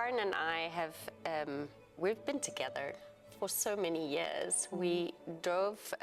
Karen and I have, we've been together for so many years. We drove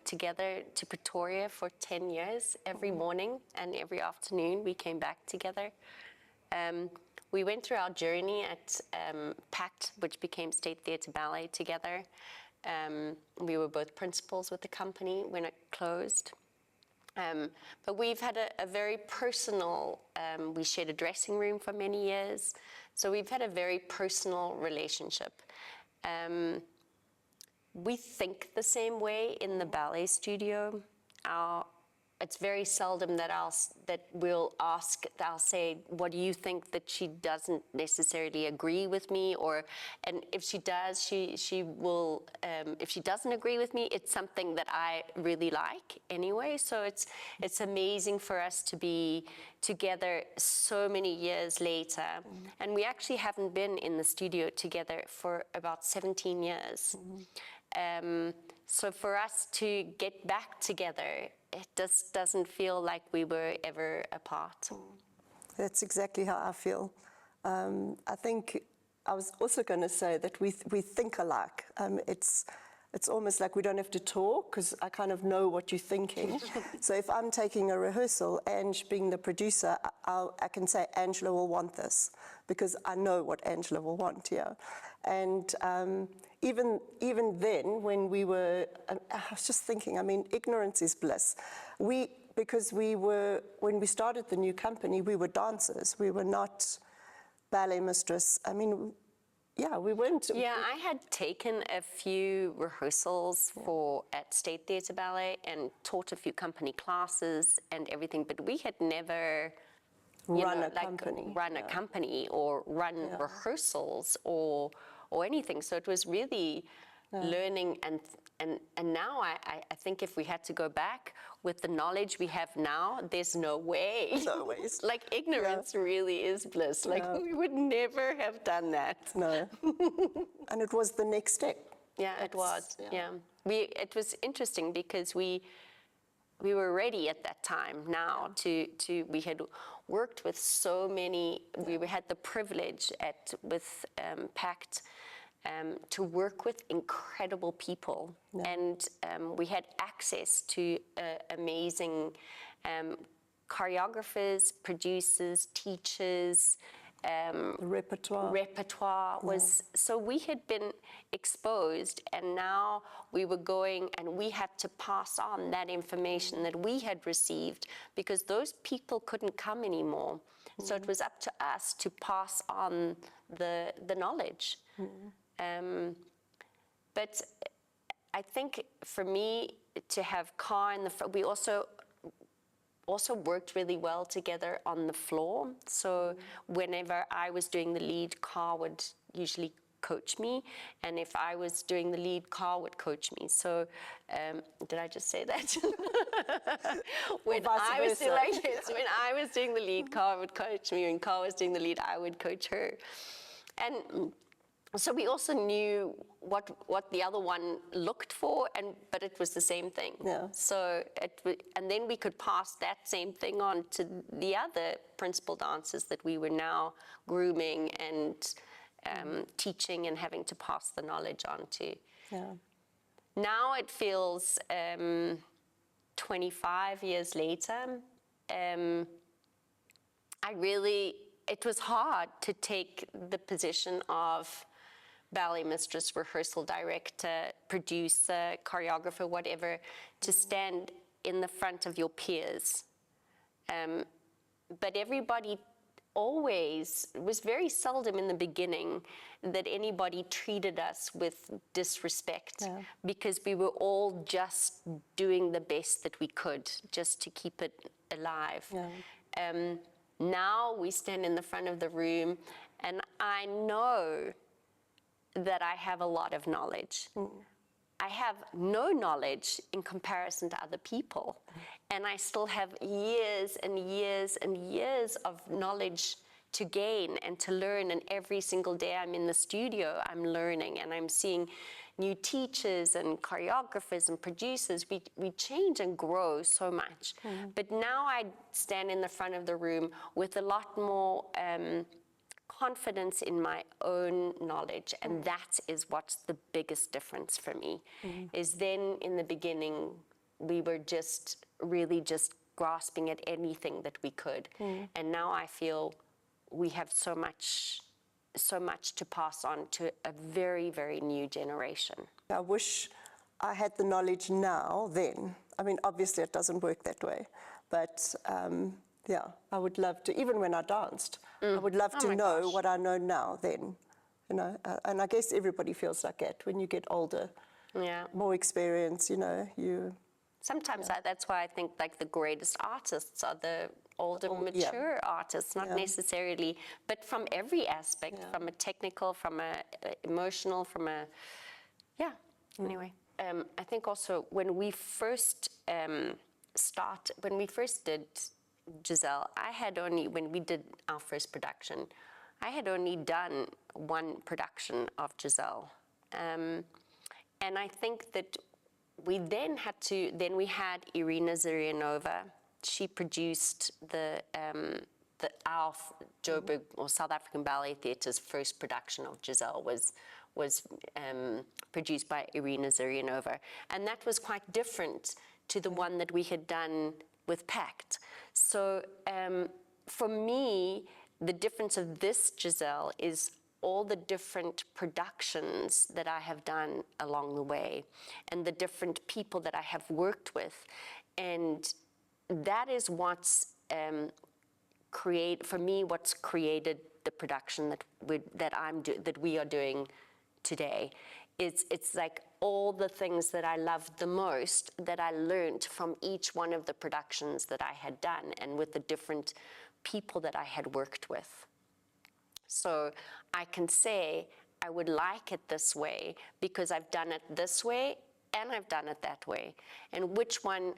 together to Pretoria for 10 years. Every morning and every afternoon we came back together. We went through our journey at PACT, which became State Theatre Ballet, together. We were both principals with the company when it closed. But we've had a very personal, we shared a dressing room for many years, so we've had a very personal relationship. We think the same way in the ballet studio. It's very seldom that I'll say, what do you think, that she doesn't necessarily agree with me, and if she does, she will, if she doesn't agree with me, it's something that I really like anyway. So it's amazing for us to be together so many years later. And we actually haven't been in the studio together for about 17 years. So for us to get back together, it just doesn't feel like we were ever apart. That's exactly how I feel. I think I was also going to say that we think alike. It's almost like we don't have to talk, because I kind of know what you're thinking. So if I'm taking a rehearsal, Ange being the producer, I can say Angela will want this, because I know what Angela will want, yeah. And even then, when we were, I was just thinking, I mean, ignorance is bliss. Because when we started the new company, we were dancers. We were not ballet mistress. I mean, yeah, we weren't. Yeah, I had taken a few rehearsals at State Theatre Ballet and taught a few company classes and everything, but we had never run a company or run rehearsals or anything. So it was really learning, and now I think if we had to go back with the knowledge we have now, there's no way. No ways. Like, ignorance really is bliss. Like, we would never have done that. No. And it was the next step. Yeah, it was. Yeah. It was interesting because we were ready at that time now we had worked with so many, we had the privilege with PACT to work with incredible people. And we had access to amazing choreographers, producers, teachers. The repertoire was, so we had been exposed, and now we were going and we had to pass on that information that we had received, because those people couldn't come anymore. So it was up to us to pass on the knowledge. But I think for me to have Car in the front, we also worked really well together on the floor. So whenever I was doing the lead, Car would usually coach me, and if I was doing the lead, Car would coach me. So did I just say that? When I was doing the lead, Car would coach me. When Car was doing the lead, I would coach her. And so we also knew what the other one looked for, but it was the same thing. Yeah. So and then we could pass that same thing on to the other principal dancers that we were now grooming and teaching and having to pass the knowledge on to. Yeah. Now it feels 25 years later. It was hard to take the position of ballet mistress, rehearsal director, producer, choreographer, whatever, to stand in the front of your peers. But everybody always, it was very seldom in the beginning that anybody treated us with disrespect, because we were all just doing the best that we could just to keep it alive. Now we stand in the front of the room, and I know that I have a lot of knowledge. I have no knowledge in comparison to other people, and I still have years and years and years of knowledge to gain and to learn, and every single day I'm in the studio, I'm learning, and I'm seeing new teachers and choreographers and producers. We change and grow so much. But now I stand in the front of the room with a lot more confidence in my own knowledge, and that is what's the biggest difference for me. Is then in the beginning we were just really just grasping at anything that we could, and now I feel we have so much to pass on to a very, very new generation. I wish I had the knowledge now then. I mean, obviously it doesn't work that way, but yeah, I would love to, even when I danced, I would love to know what I know now then, you know, and I guess everybody feels like that when you get older, more experience, you know, Sometimes that's why I think like the greatest artists are the older, mature artists, not necessarily, but from every aspect, from a technical, from a emotional, from a, anyway. I think also when we first did Giselle, I had only, when we did our first production, I had only done one production of Giselle. And I think that we then we had Irina Zurianova. She produced our Joburg or South African Ballet Theatre's first production of Giselle was produced by Irina Zurianova. And that was quite different to the one that we had done with Pact. So for me, the difference of this Giselle is all the different productions that I have done along the way and the different people that I have worked with. And that is what's what's created the production that we are doing today. It's like all the things that I loved the most that I learned from each one of the productions that I had done and with the different people that I had worked with. So I can say I would like it this way because I've done it this way and I've done it that way. And which one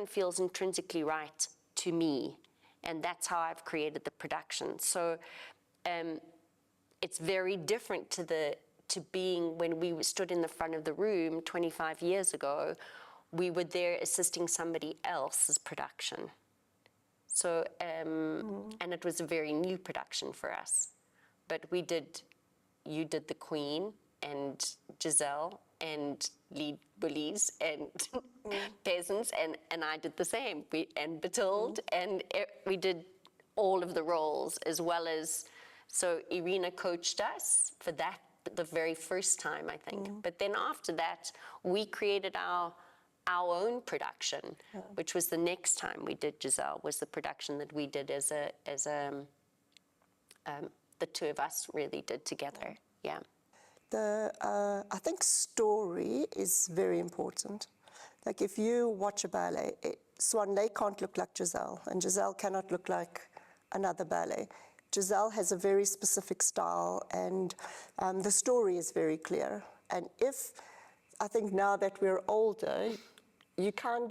feels intrinsically right to me, and that's how I've created the production. So it's very different to being when we stood in the front of the room 25 years ago. We were there assisting somebody else's production. So and it was a very new production for us. But you did the Queen and Giselle and lead bullies and peasants, and I did the same. And Betuled, and we did all of the roles as well as, so Irina coached us for that the very first time, I think. But then after that, we created our own production, which was the next time we did Giselle, was the production that we did as the two of us really did together. Yeah. I think story is very important. Like if you watch a ballet, Swan Lake can't look like Giselle, and Giselle cannot look like another ballet. Giselle has a very specific style, and the story is very clear. And I think now that we're older, you can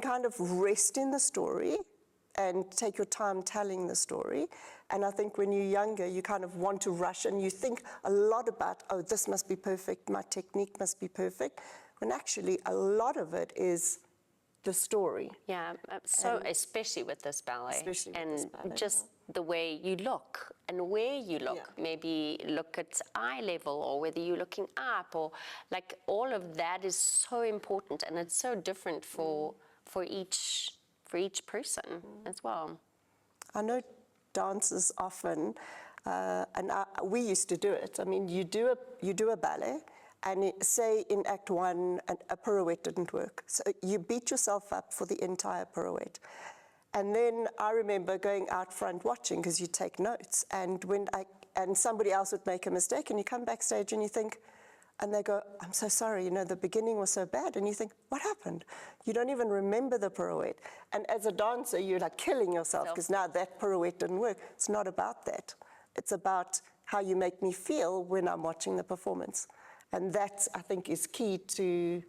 kind of rest in the story and take your time telling the story. And I think when you're younger, you kind of want to rush and you think a lot about, oh, this must be perfect, my technique must be perfect, when actually a lot of it is the story. Yeah, so especially with this ballet. Just the way you look and where you look. Maybe look at eye level, or whether you're looking up, or like all of that is so important, and it's so different for each person as well. I know dancers often, we used to do it. I mean, you do a ballet, and say in Act 1, a pirouette didn't work. So you beat yourself up for the entire pirouette. And then I remember going out front watching, because you take notes, and somebody else would make a mistake, and you come backstage and you think, and they go, I'm so sorry, the beginning was so bad. And you think, what happened? You don't even remember the pirouette. And as a dancer, you're like killing yourself, because now that pirouette didn't work. It's not about that. It's about how you make me feel when I'm watching the performance. And that, I think, is key to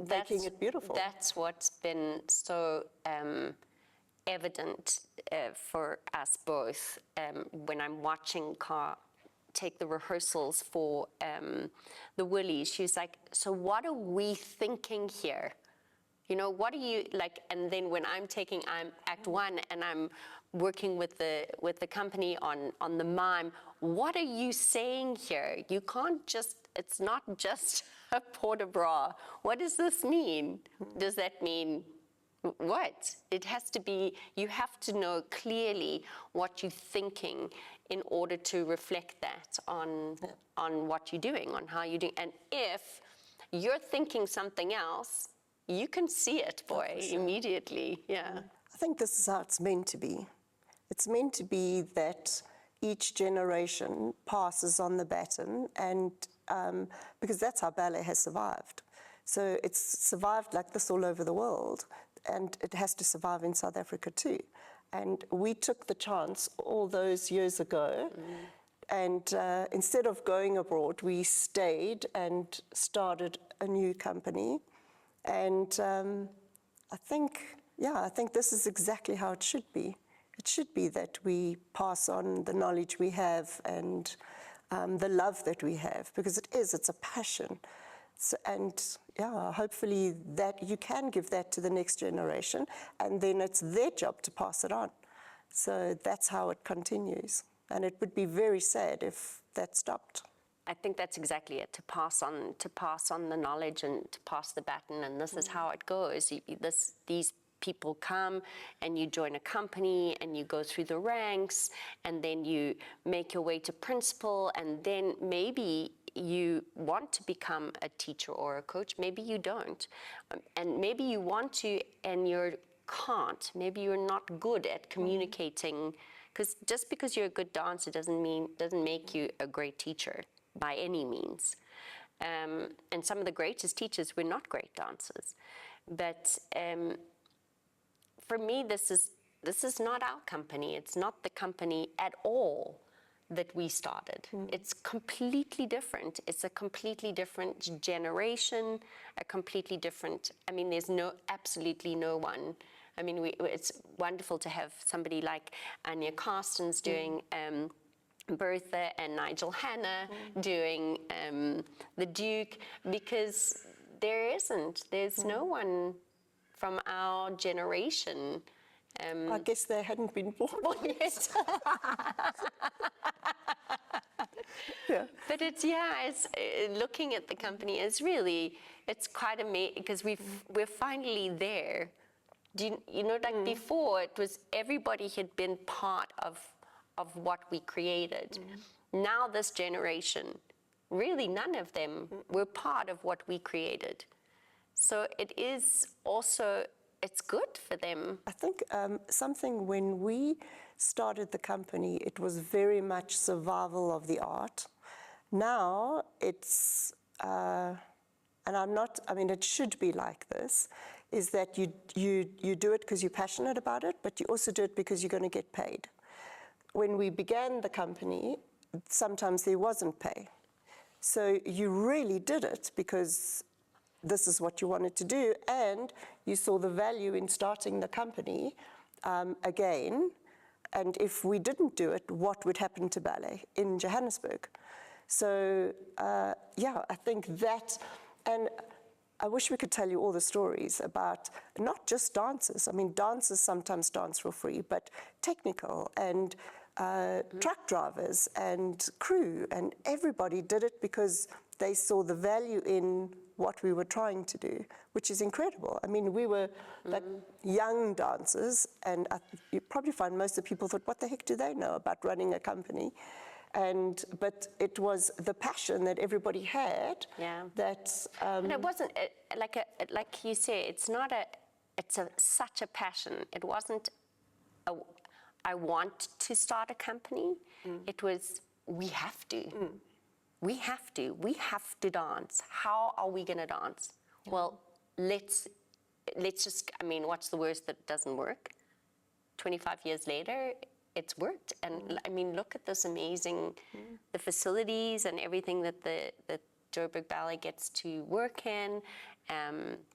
making it beautiful. That's what's been so evident for us both when I'm watching Car take the rehearsals for the Willies. She's like, so what are we thinking here? You know, what do you like? And then when I'm Act One and I'm working with the company on the mime, what are you saying here? You can't just. It's not just a port de bras. What does this mean? Does that mean what? It has to be. You have to know clearly what you're thinking in order to reflect that on what you're doing, on how you're doing. And if you're thinking something else, you can see it, boy, immediately. Yeah. I think this is how it's meant to be. It's meant to be that each generation passes on the baton, and because that's how ballet has survived. So it's survived like this all over the world, and it has to survive in South Africa too. And we took the chance all those years ago, and instead of going abroad, we stayed and started a new company. And I think this is exactly how it should be. It should be that we pass on the knowledge we have and the love that we have, because it's a passion. So, and yeah, hopefully that you can give that to the next generation, and then it's their job to pass it on. So that's how it continues. And it would be very sad if that stopped. I think that's exactly it, to pass on the knowledge and to pass the baton, and this is how it goes. These people come and you join a company and you go through the ranks, and then you make your way to principal, and then maybe you want to become a teacher or a coach, maybe you don't. And maybe you want to and you can't. Maybe you're not good at communicating, because just because you're a good dancer doesn't make you a great teacher by any means. And some of the greatest teachers were not great dancers. But for me, this is not our company. It's not the company at all that we started. It's completely different. It's a completely different generation, a completely different, I mean, there's absolutely no one. I mean, it's wonderful to have somebody like Anya Carstens doing Bertha and Nigel Hanna doing the Duke, because there's no one from our generation. I guess they hadn't been born yet. Yeah. But it's looking at the company is really, it's quite amazing, because we're finally there. You know, like before, it was everybody had been part of what we created. Now this generation, really none of them were part of what we created. So it is also, it's good for them. I think something, when we started the company, it was very much survival of the art. Now it's, and it should be like this, is that you do it because you're passionate about it, but you also do it because you're going to get paid. When we began the company, sometimes there wasn't pay. So you really did it because this is what you wanted to do, and you saw the value in starting the company again. And if we didn't do it, what would happen to ballet in Johannesburg? So I think that, and I wish we could tell you all the stories about not just dancers. I mean, dancers sometimes dance for free, but technical and truck drivers and crew, and everybody did it because they saw the value in what we were trying to do, which is incredible. I mean, we were like young dancers, and you probably find most of the people thought, what the heck do they know about running a company? But it was the passion that everybody had. Yeah. That. And it wasn't like you say. It's not such a passion. It wasn't I want to start a company. It was, we have to. We have to. We have to dance. How are we going to dance? Yeah. Well, let's just, I mean, what's the worst that doesn't work? 25 years later, it's worked. And I mean, look at this amazing, the facilities and everything that the Joburg Ballet gets to work in.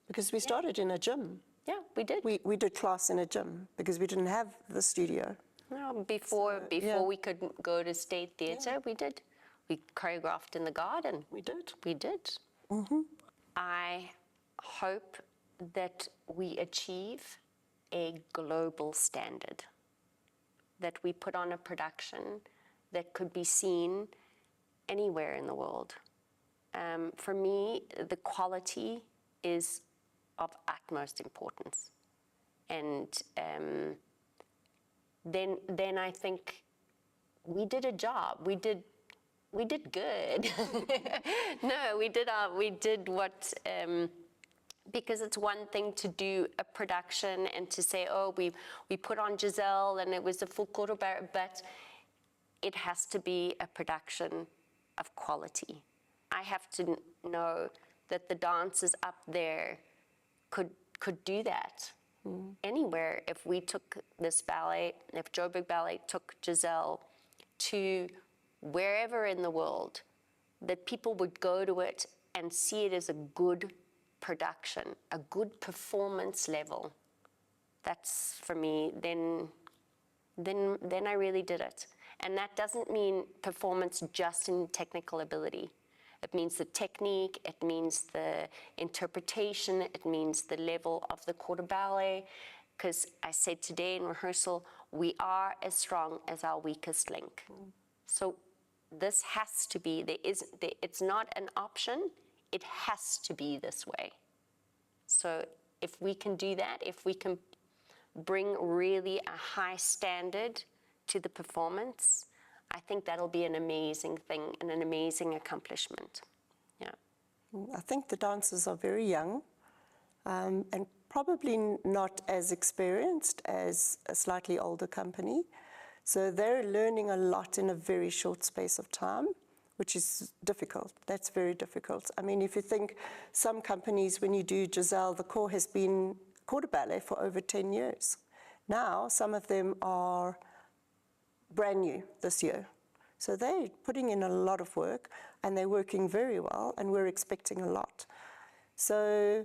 Because we started in a gym. Yeah, we did. We did class in a gym because we didn't have the studio. No, before we could go to State Theatre, we did. We choreographed in the garden. We did. We did. I hope that we achieve a global standard, that we put on a production that could be seen anywhere in the world. For me, the quality is of utmost importance. And then I think we did a job. We did good. No, we did what, because it's one thing to do a production and to say, oh, we put on Giselle and it was a full quarter bar, but it has to be a production of quality. I have to know that the dancers up there could do that anywhere. If we took this ballet, if Joburg Ballet took Giselle to wherever in the world, that people would go to it and see it as a good production, a good performance level. That's, for me, then I really did it. And that doesn't mean performance just in technical ability. It means the technique, it means the interpretation, it means the level of the quarter ballet. Because I said today in rehearsal, we are as strong as our weakest link. So this has to be, it's not an option, it has to be this way. So if we can do that, if we can bring really a high standard to the performance, I think that'll be an amazing thing and an amazing accomplishment. Yeah. I think the dancers are very young and probably not as experienced as a slightly older company. So they're learning a lot in a very short space of time, which is difficult. That's very difficult. I mean, if you think some companies, when you do Giselle, the core has been quarter ballet for over 10 years. Now, some of them are brand new this year. So they're putting in a lot of work and they're working very well and we're expecting a lot. So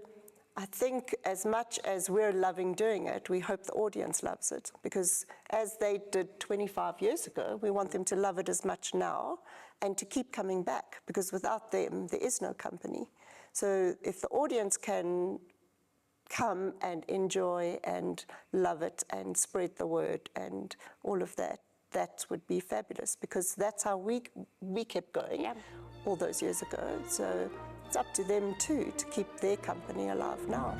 I think as much as we're loving doing it, we hope the audience loves it, because as they did 25 years ago, we want them to love it as much now and to keep coming back, because without them, there is no company. So if the audience can come and enjoy and love it and spread the word and all of that, that would be fabulous, because that's how we kept going all those years ago. So it's up to them too to keep their company alive now.